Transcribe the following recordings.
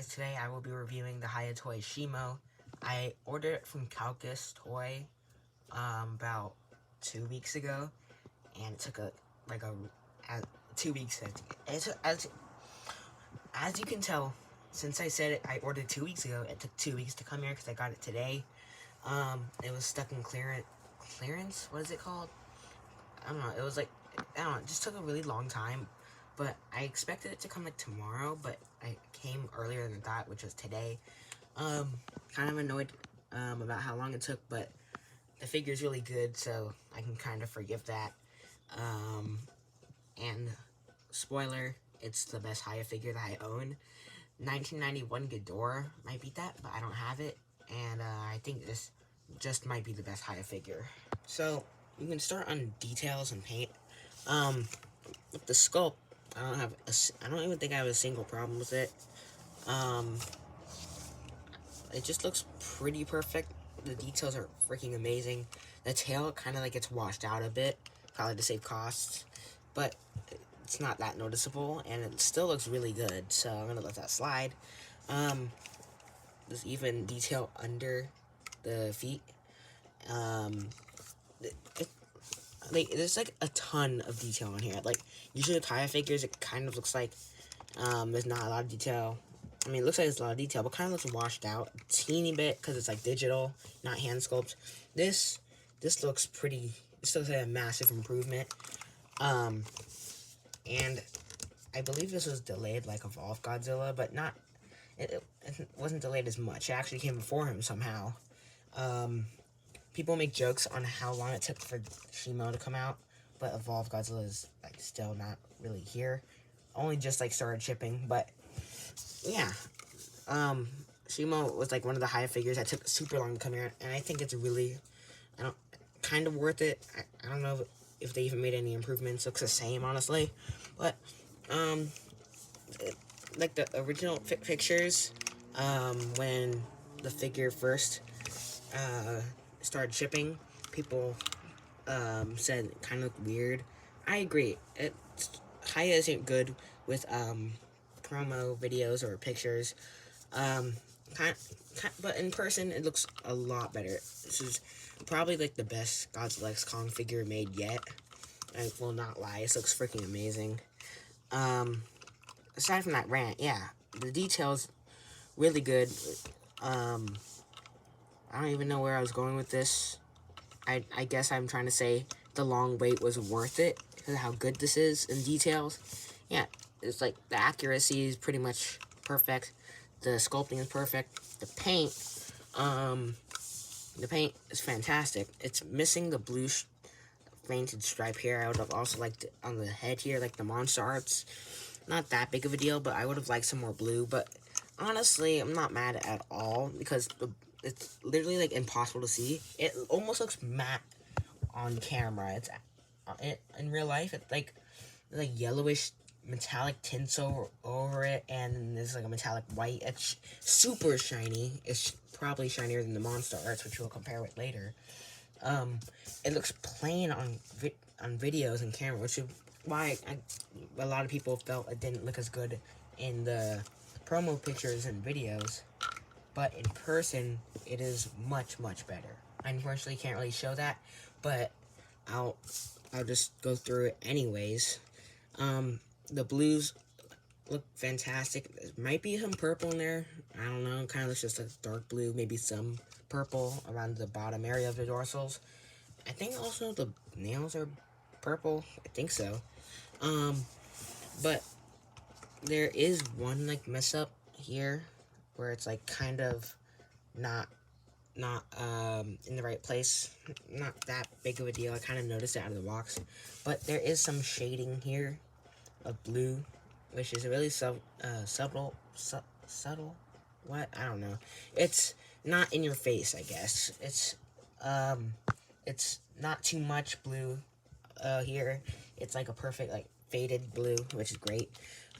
guys, today I will be reviewing the Hiya toy Shimo. I ordered it from Calcus Toy about 2 weeks ago, and it took 2 weeks. As you can tell, since I said it, I ordered 2 weeks ago. It took 2 weeks to come here because I got it today. It was stuck in clearance. What is it called? I don't know. It was like, I don't know. It just took a really long time. But I expected it to come like tomorrow, but it came earlier than that, which was today. Kind of annoyed about how long it took, but the figure's really good, so I can kind of forgive that. And spoiler, it's the best Hiya figure that I own. 1991 Ghidorah might beat that, but I don't have it, and I think this just might be the best Hiya figure. So you can start on details and paint. With the sculpt, I don't even think I have a single problem with it. It just looks pretty perfect. The details are freaking amazing. The tail kind of like gets washed out a bit, probably to save costs, but it's not that noticeable, and it still looks really good, so I'm gonna let that slide. There's even detail under the feet. There's like a ton of detail on here. Like, usually with Hiya figures, it kind of looks like there's not a lot of detail. I mean, it looks like there's a lot of detail, but kind of looks washed out a teeny bit because it's like digital, not hand sculpt. This looks pretty. This looks like a massive improvement. And I believe this was delayed like Evolve Godzilla, but not. It wasn't delayed as much. It actually came before him somehow. People make jokes on how long it took for Shimo to come out, but Evolve Godzilla is like still not really here. Only just like started shipping, but yeah. Shimo was like one of the Hiya figures that took super long to come here, and I think it's really, kind of worth it. I don't know if they even made any improvements. Looks the same, honestly, but like the original pictures, when the figure first started shipping, people said it kind of looked weird. I agree. Hiya isn't good with promo videos or pictures. But in person, it looks a lot better. This is probably like the best Godzilla X Kong figure made yet. I will not lie. This looks freaking amazing. Aside from that rant, yeah, the details really good. I don't even know where I was going with this. I guess I'm trying to say the long wait was worth it because of how good this is in details. Yeah, it's like the accuracy is pretty much perfect. The sculpting is perfect. The paint is fantastic. It's missing the blue painted stripe here. I would have also liked it on the head here, like the monster arts. Not that big of a deal, but I would have liked some more blue. But honestly, I'm not mad at all because it's literally like impossible to see. It almost looks matte on camera. It's in real life. It's like yellowish metallic tints over it, and there's like a metallic white. It's super shiny. It's probably shinier than the monster arts, which we'll compare with later. It looks plain on videos and camera, which is why a lot of people felt it didn't look as good in the promo pictures and videos. But in person, it is much, much better. I unfortunately can't really show that, but I'll just go through it anyways. The blues look fantastic. There might be some purple in there. I don't know. Kind of looks just like dark blue, maybe some purple around the bottom area of the dorsals. I think also the nails are purple. I think so. But there is one like mess up here where it's like kind of not in the right place. Not that big of a deal. I kind of noticed it out of the box, but there is some shading here of blue, which is really subtle. What? I don't know. It's not in your face, I guess. It's not too much blue here. It's like a perfect like faded blue, which is great.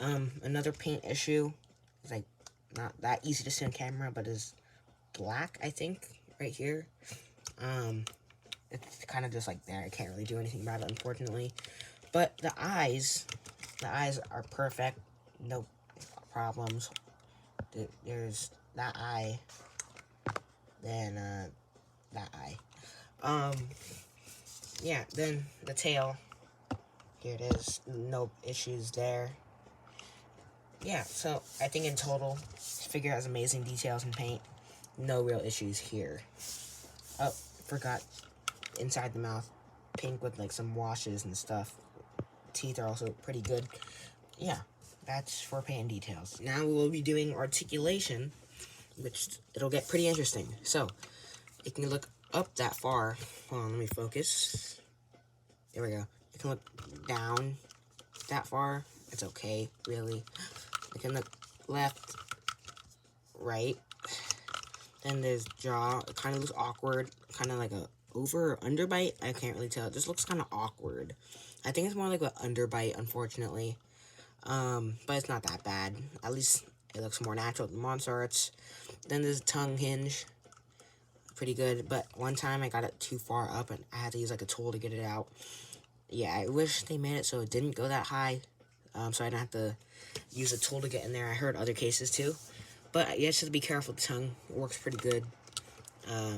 Another paint issue is like not that easy to see on camera, but is black, I think, right here. It's kind of just like there. I can't really do anything about it, unfortunately. But the eyes are perfect. No problems. There's that eye, then that eye. Yeah, then the tail. Here it is. No issues there. Yeah, so I think in total, this figure has amazing details and paint. No real issues here. Oh, forgot. Inside the mouth, pink with like some washes and stuff. Teeth are also pretty good. Yeah, that's for paint details. Now we will be doing articulation, which it'll get pretty interesting. So, you can look up that far. Hold on, let me focus. There we go. You can look down that far. It's okay, really. You can look left, right. Then there's jaw. It kind of looks awkward. Kind of like a over or underbite. I can't really tell. It just looks kind of awkward. I think it's more like an underbite, unfortunately. But it's not that bad. At least it looks more natural than monster arts. Then there's a tongue hinge. Pretty good. But one time I got it too far up and I had to use like a tool to get it out. Yeah, I wish they made it so it didn't go that high. So I don't have to use a tool to get in there. I heard other cases too. But yeah, just have to be careful with the tongue. It works pretty good.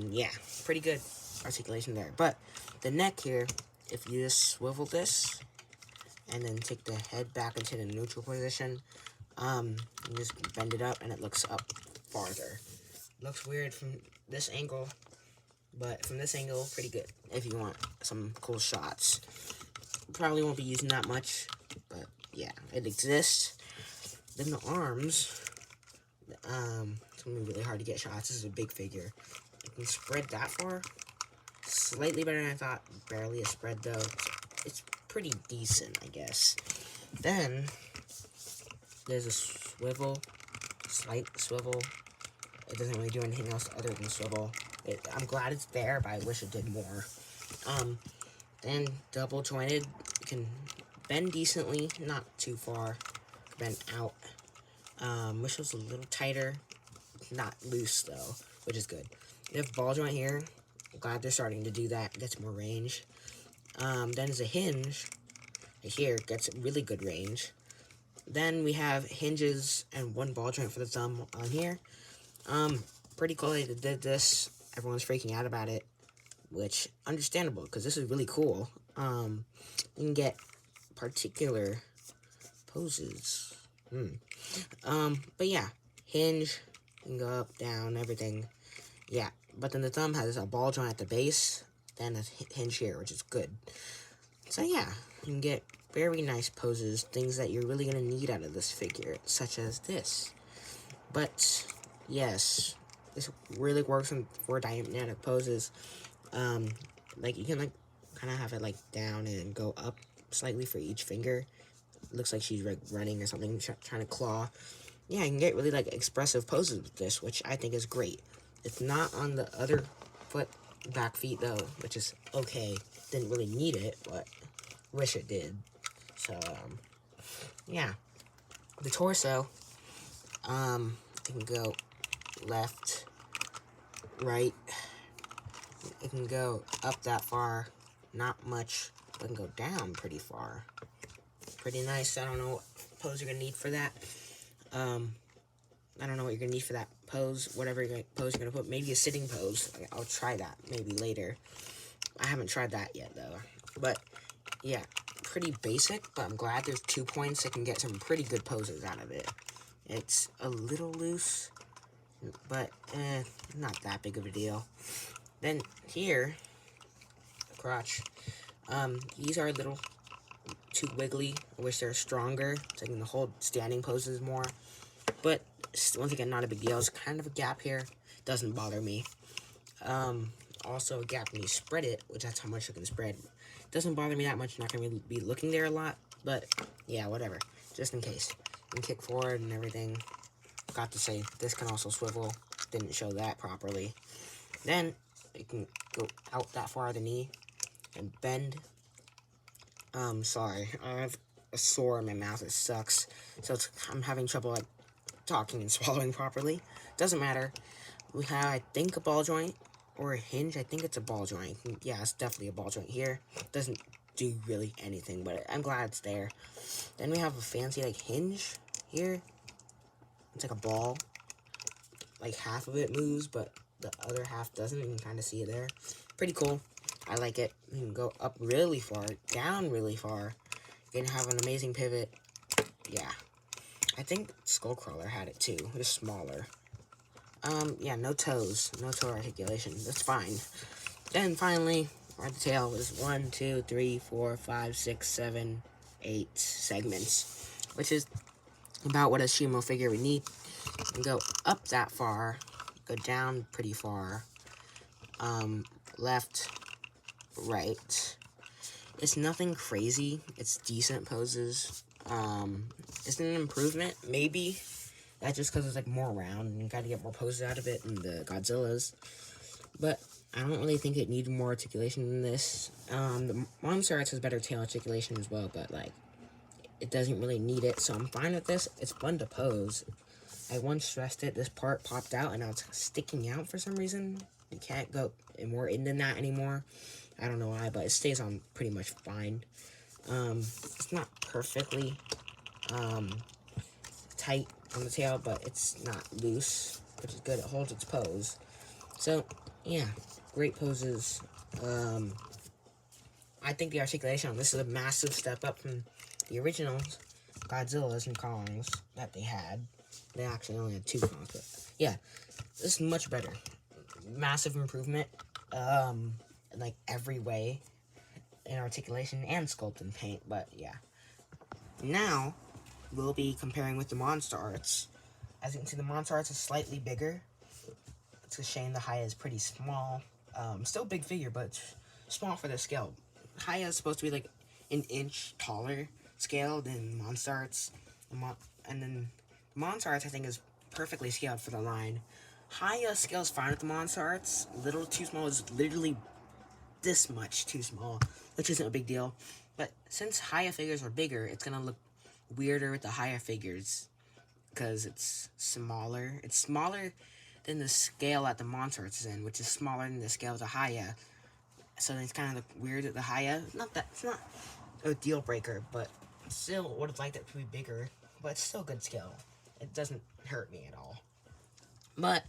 Yeah, pretty good articulation there. But the neck here, if you just swivel this and then take the head back into the neutral position, you just bend it up and it looks up farther. Looks weird from this angle, but from this angle, pretty good if you want some cool shots. Probably won't be using that much, but yeah, it exists. Then the arms, it's gonna be really hard to get shots. This is a big figure. You can spread that far. Slightly better than I thought. Barely a spread though. It's pretty decent, I guess. Then there's a swivel, slight swivel. It doesn't really do anything else other than swivel. I'm glad it's there, but I wish it did more. Then double jointed. You can bend decently, not too far. Bend out. Wish it was a little tighter. Not loose though, which is good. You have ball joint here. I'm glad they're starting to do that. Gets more range. Then there's a hinge. Right here gets really good range. Then we have hinges and one ball joint for the thumb on here. Pretty cool they did this. Everyone's freaking out about it, which understandable because this is really cool. You can get particular poses. But yeah, hinge, you can go up, down, everything. Yeah, but then the thumb has a ball joint at the base, then a hinge here, which is good. So yeah, you can get very nice poses, things that you're really going to need out of this figure, such as this. But yes, this really works for dynamic poses. Like you can like kind of have it like down and go up slightly for each finger. Looks like she's like running or something, trying to claw. Yeah, you can get really like expressive poses with this, which I think is great. It's not on the other foot, back feet though, which is okay. Didn't really need it, but wish it did. So yeah, the torso. You can go left, right. It can go up that far, not much. But it can go down pretty far. Pretty nice. I don't know what pose you're gonna need for that. I don't know what you're gonna need for that pose. Whatever pose you're gonna put, maybe a sitting pose. I'll try that maybe later. I haven't tried that yet though. But yeah, pretty basic. But I'm glad there's 2 points that can get some pretty good poses out of it. It's a little loose, but not that big of a deal. Then here, crotch. These are a little too wiggly. I wish they're stronger, so I can hold standing poses more. But once again, not a big deal. It's kind of a gap here. Doesn't bother me. Also a gap when you spread it, which that's how much you can spread. Doesn't bother me that much. Not gonna be looking there a lot, but yeah, whatever. Just in case. You can kick forward and everything. Got to say, this can also swivel. Didn't show that properly. Then you can go out that far of the knee and bend. Sorry, I have a sore in my mouth. It sucks. So I'm having trouble like talking and swallowing properly. Doesn't matter. We have, I think, a ball joint or a hinge. I think it's a ball joint. Yeah, it's definitely a ball joint here. Doesn't do really anything, but I'm glad it's there. Then we have a fancy like hinge here. It's like a ball. like half of it moves, but the other half doesn't. You can kind of see it there. Pretty cool. I like it. You can go up really far, down really far. You can have an amazing pivot. Yeah. I think Skullcrawler had it too. It's smaller. Yeah, no toes. No toe articulation. That's fine. Then finally, our tail is 1, 2, 3, 4, 5, 6, 7, 8 segments, which is about what a Shimo figure would need. And go up that far, go down pretty far, left, right. It's nothing crazy. It's decent poses. It's an improvement, maybe. That's just because it's like more round and you gotta get more poses out of it than the Godzillas. But I don't really think it needs more articulation than this. The Monster Arts has better tail articulation as well, but like it doesn't really need it, so I'm fine with this. It's fun to pose. I once stressed it, this part popped out and now it's sticking out for some reason. You can't go more in than that anymore. I don't know why, but it stays on pretty much fine. It's not perfectly tight on the tail, but it's not loose, which is good. It holds its pose. So, yeah, great poses. I think the articulation on this is a massive step up from the original Godzillas and Kongs that they had. They actually only had 2 Kongs, but yeah, this is much better. Massive improvement, in like every way, in articulation and sculpt and paint, but yeah. Now, we'll be comparing with the Monster Arts. As you can see, the Monster Arts is slightly bigger. It's a shame the Hiya is pretty small. Still a big figure, but it's small for the scale. Hiya is supposed to be like an inch taller scale than Monster Arts. And then Monster Arts, I think, is perfectly scaled for the line. Hiya scales fine with the Monster Arts. Little too small is literally this much too small, which isn't a big deal. But since Hiya figures are bigger, it's gonna look weirder with the Hiya figures because it's smaller. It's smaller than the scale that the Monster Arts is in, which is smaller than the scale of the Hiya. So it's kind of look weird at the Hiya. It's not a deal breaker, but still would have liked it to be bigger. But it's still good scale. It doesn't hurt me at all. But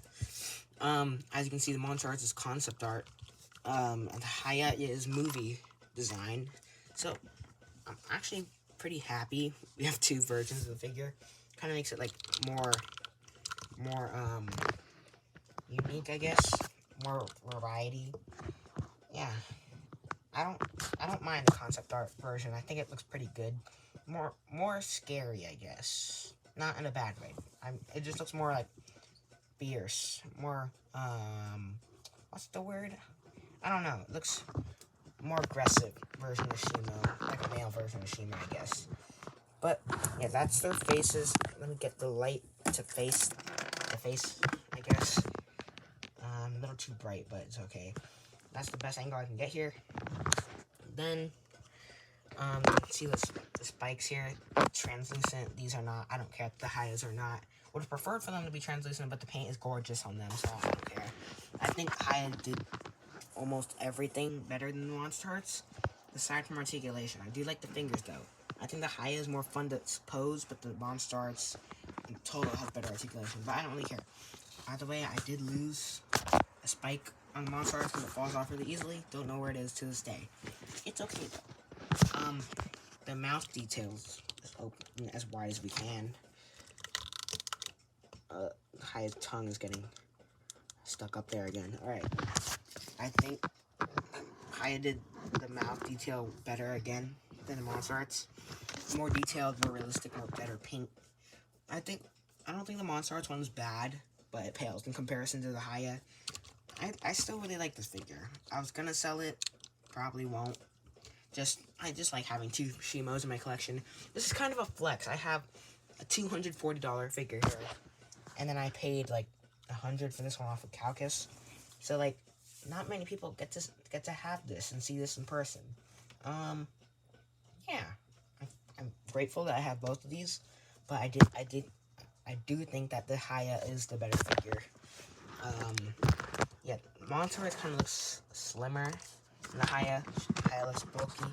as you can see, the Monster Arts is concept art. And the Hiya is movie design. So I'm actually pretty happy. We have 2 versions of the figure. Kind of makes it like more unique, I guess. More variety. Yeah. I don't mind the concept art version. I think it looks pretty good. More scary, I guess. Not in a bad way. It just looks more like fierce. More what's the word? I don't know. It looks more aggressive version of Shimo. Like a male version of Shimo, I guess. But, yeah, that's their faces. Let me get the light to face the face, I guess. A little too bright, but it's okay. That's the best angle I can get here. Then, you can see the spikes here. Translucent. These are not. I don't care if the Hiyas are not. Would have preferred for them to be translucent, but the paint is gorgeous on them, so I don't care. I think Hiya did almost everything better than the Monster Arts, aside from articulation. I do like the fingers, though. I think the Hiya is more fun to pose, but the Monster Arts in total has better articulation, but I don't really care. By the way, I did lose a spike on the Monster Arts because it falls off really easily. Don't know where it is to this day. It's okay, though. The mouth details is open as wide as we can. Hiya's tongue is getting stuck up there again. Alright. I think Hiya did the mouth detail better again than the Monster Arts. More detailed, more realistic, more better paint. I don't think the Monster Arts one's bad, but it pales in comparison to the Hiya. I still really like this figure. I was gonna sell it, probably won't. I just like having 2 Shimos in my collection. This is kind of a flex. I have a $240 figure here, and then I paid like $100 for this one off of Calcus. So like, not many people get to have this and see this in person. Yeah, I'm grateful that I have both of these, but I do think that the Hiya is the better figure. Yeah, Monster Arts kind of looks slimmer than the Hiya. Hiya looks bulky.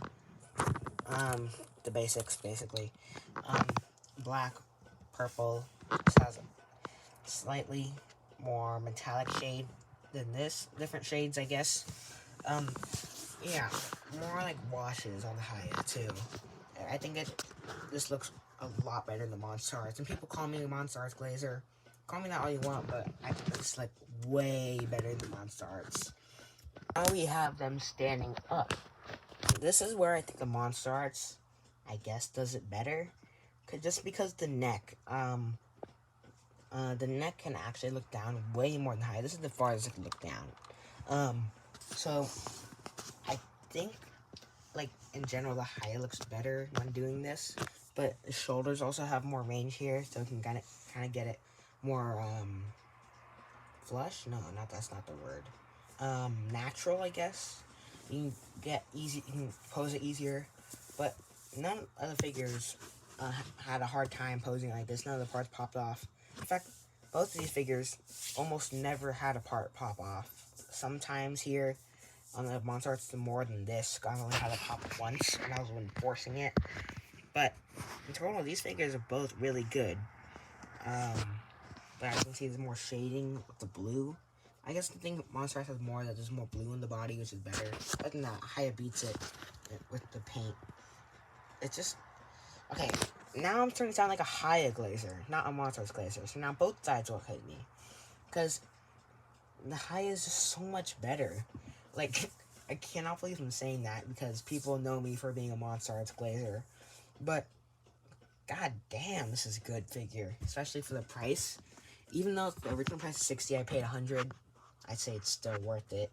The basics, basically. Black, purple, just has a slightly more metallic shade than this. Different shades, I guess. Yeah, more like washes on the Hiya too. I think this looks a lot better than Monster Arts. And people call me a Monster Arts glazer. Call me that all you want, but I think it's like way better than Monster Arts. Now we have them standing up. This is where I think the Monster Arts, I guess, does it better. Just because the neck can actually look down way more than high. This is the farthest it can look down. So I think, like, in general, the Hiya looks better when doing this, but the shoulders also have more range here, so you can kind of get it more flush. No, that's not the word. Natural, I guess. You can pose it easier, but none of the figures had a hard time posing like this. None of the parts popped off. In fact, both of these figures almost never had a part pop off. Sometimes here on the Monster Arts, more than this. I only had it pop once, and I was when forcing it. But in total, these figures are both really good. But I can see there's more shading with the blue. I guess the thing Monster Arts has more that there's more blue in the body, which is better. Other than that, Hiya beats it with the paint. It's just okay. Now I'm starting to sound like a Hiya glazer, not a Monster Arts glazer. So now both sides will hit me, because the Hiya is just so much better. Like, I cannot believe I'm saying that because people know me for being a Monster Arts glazer. But, god damn, this is a good figure. Especially for the price. Even though the original price is $60, I paid $100. I'd say it's still worth it.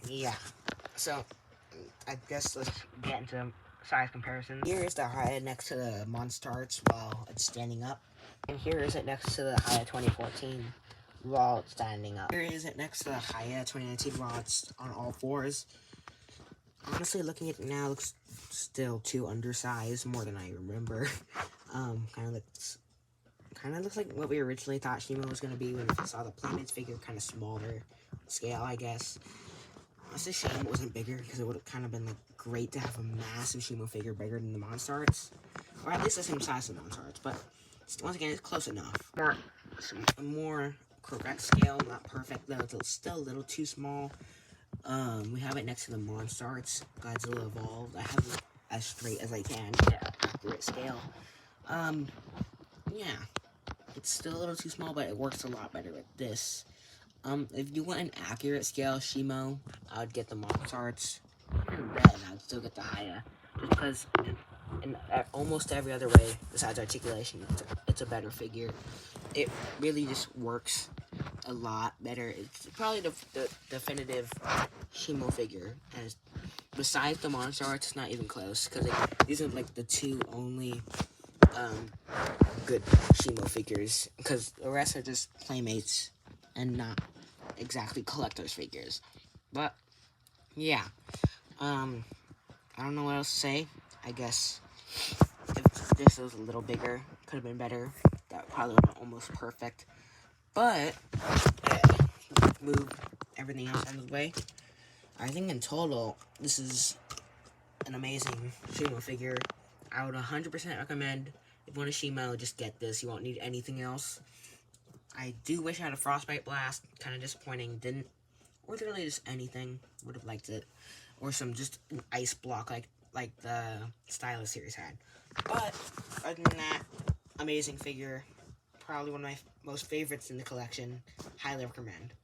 Yeah. So, I guess let's get into size comparison. Here is the Hiya next to the Monster Arts while it's standing up. And here is it next to the Hiya 2014 while it's standing up. Here is it next to the Hiya 2019 while it's on all fours. Honestly, looking at it now, it looks still too undersized, more than I remember. Kind of looks like what we originally thought Shimo was going to be when we saw the Playmates figure, kind of smaller scale, I guess. It's a shame it wasn't bigger, because it would have kind of been like great to have a massive Shimo figure bigger than the Monster Arts. Or at least the same size as the Monster Arts, but once again, it's close enough. More correct scale, not perfect though, it's still a little too small. We have it next to the Monster Arts Godzilla Evolved. I have it as straight as I can to get an accurate scale. Yeah, it's still a little too small, but it works a lot better with this. If you want an accurate scale Shimo, I would get the Monster Arts. Even then, I would still get the Hiya, just because in almost every other way besides articulation, it's a better figure. It really just works a lot better. It's probably the definitive Shimo figure, and besides the Monster Arts, it's not even close, because these are like the two only good Shimo figures, because the rest are just Playmates and not exactly collector's figures. But yeah, I don't know what else to say. I guess if this was a little bigger, could have been better. That probably would have been almost perfect. But move everything else out of the way. I think in total, this is an amazing Shimo figure. I would 100% recommend, if you want a Shimo, just get this. You won't need anything else. I do wish I had a Frostbite Blast. Kind of disappointing. Didn't. Or literally just anything. Would have liked it. Or some just an ice block like the Stylus series had. But other than that, amazing figure. Probably one of my most favorites in the collection. Highly recommend.